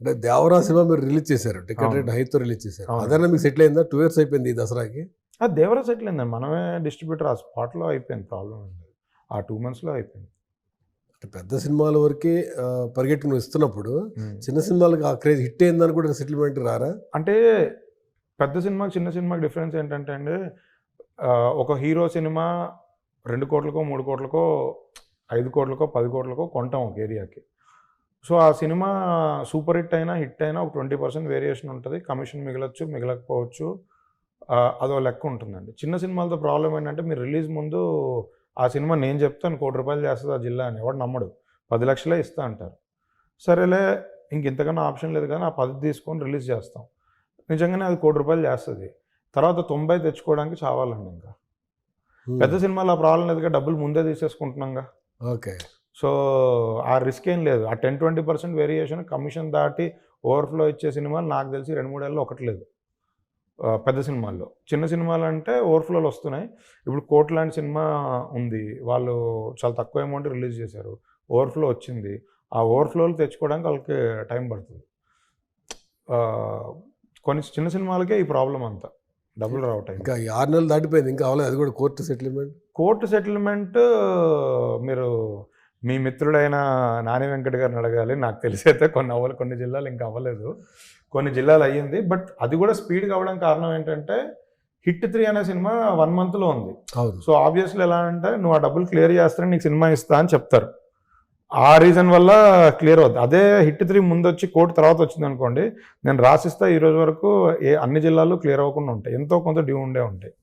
అంటే దేవరా సినిమా మీరు రిలీజ్ చేశారు, టికెట్ రేట్ హైతో రిలీజ్ చేశారు. అదైనా మీకు సెటిల్ అయిందా? 2 years అయిపోయింది ఈ దసరాకి. దేవరా సెటిల్ అయిందండి, మనమే డిస్ట్రిబ్యూటర్ ఆ స్పాట్లో అయిపోయింది. ప్రాబ్లం అండి, ఆ 2 monthsలో అయిపోయింది. అంటే పెద్ద సినిమాల వరకే పరిగెట్టుకుని ఇస్తున్నప్పుడు చిన్న సినిమాలకు ఆ క్రేజ్ హిట్ అయిందని కూడా సెటిల్మెంట్ రారా? అంటే పెద్ద సినిమాకి చిన్న సినిమాకి డిఫరెన్స్ ఏంటంటే అండి, ఒక హీరో సినిమా 2 కోట్లకో 3 కోట్లకో 5 కోట్లకో 10 కోట్లకో కొంటాం ఒక ఏరియాకి. సో ఆ సినిమా సూపర్ హిట్ అయినా ఒక 20% వేరియేషన్ ఉంటుంది. కమిషన్ మిగలొచ్చు, మిగలకపోవచ్చు, అదో లెక్క ఉంటుందండి. చిన్న సినిమాలతో ప్రాబ్లం ఏంటంటే, మీరు రిలీజ్ ముందు ఆ సినిమా నేను చెప్తాను ₹1 కోటి చేస్తుంది ఆ జిల్లా అని, ఎవడు నమ్మడు. 10 లక్షలే ఇస్తా అంటారు. సరేలే ఇంతకన్నా ఆప్షన్ లేదు కానీ ఆ 10 తీసుకొని రిలీజ్ చేస్తాం. నిజంగానే అది ₹1 కోటి చేస్తుంది. తర్వాత 90 తెచ్చుకోవడానికి చావాలండి. ఇంకా పెద్ద సినిమాలో ఆ ప్రాబ్లం లేదుగా, డబ్బులు ముందే తీసేసుకుంటున్నాంగా. ఓకే. సో ఆ రిస్క్ ఏం లేదు. ఆ 10-20% వేరియేషన్ కమిషన్ దాటి ఓవర్ఫ్లో ఇచ్చే సినిమాలు నాకు తెలిసి 2-3 ఏళ్ళలో ఒకటి లేదు పెద్ద సినిమాల్లో. చిన్న సినిమాలు అంటే ఓవర్ఫ్లోలు వస్తున్నాయి. ఇప్పుడు 'కోట్' లాంటి సినిమా ఉంది, వాళ్ళు చాలా తక్కువ అమౌంట్ రిలీజ్ చేశారు, ఓవర్ఫ్లో వచ్చింది. ఆ ఓవర్ఫ్లోలు తెచ్చుకోవడానికి వాళ్ళకి టైం పడుతుంది. కొన్ని చిన్న సినిమాలకే ఈ ప్రాబ్లం అంతా, డబ్బులు రావటం. ఇంకా 6 నెలలు దాటిపోయింది, ఇంకా అవ్వలేదు. అది కూడా కోర్టు సెటిల్మెంట్. కోర్టు సెటిల్మెంట్ మీరు మీ మిత్రుడైన నాని వెంకట్ గారిని అడగాలి. నాకు తెలిసి అయితే కొన్ని జిల్లాలు ఇంకా అవ్వలేదు, కొన్ని జిల్లాలు అయ్యింది. బట్ అది కూడా స్పీడ్గా అవ్వడానికి కారణం ఏంటంటే, హిట్ 3 అనే సినిమా 1 monthలో ఉంది. సో ఆబ్వియస్లీ ఎలా అంటే, నువ్వు ఆ డబ్బులు క్లియర్ చేస్తానే నీకు సినిమా ఇస్తా అని చెప్తారు. ఆ రీజన్ వల్ల క్లియర్ అవుతుంది. అదే హిట్ 3 ముందు వచ్చి కోర్టు తర్వాత వచ్చింది అనుకోండి, నేను రాసిస్తా ఈ రోజు వరకు అన్ని జిల్లాలు క్లియర్ అవ్వకుండా ఉంటాయి, ఎంతో కొంత డ్యూ ఉండే ఉంటాయి.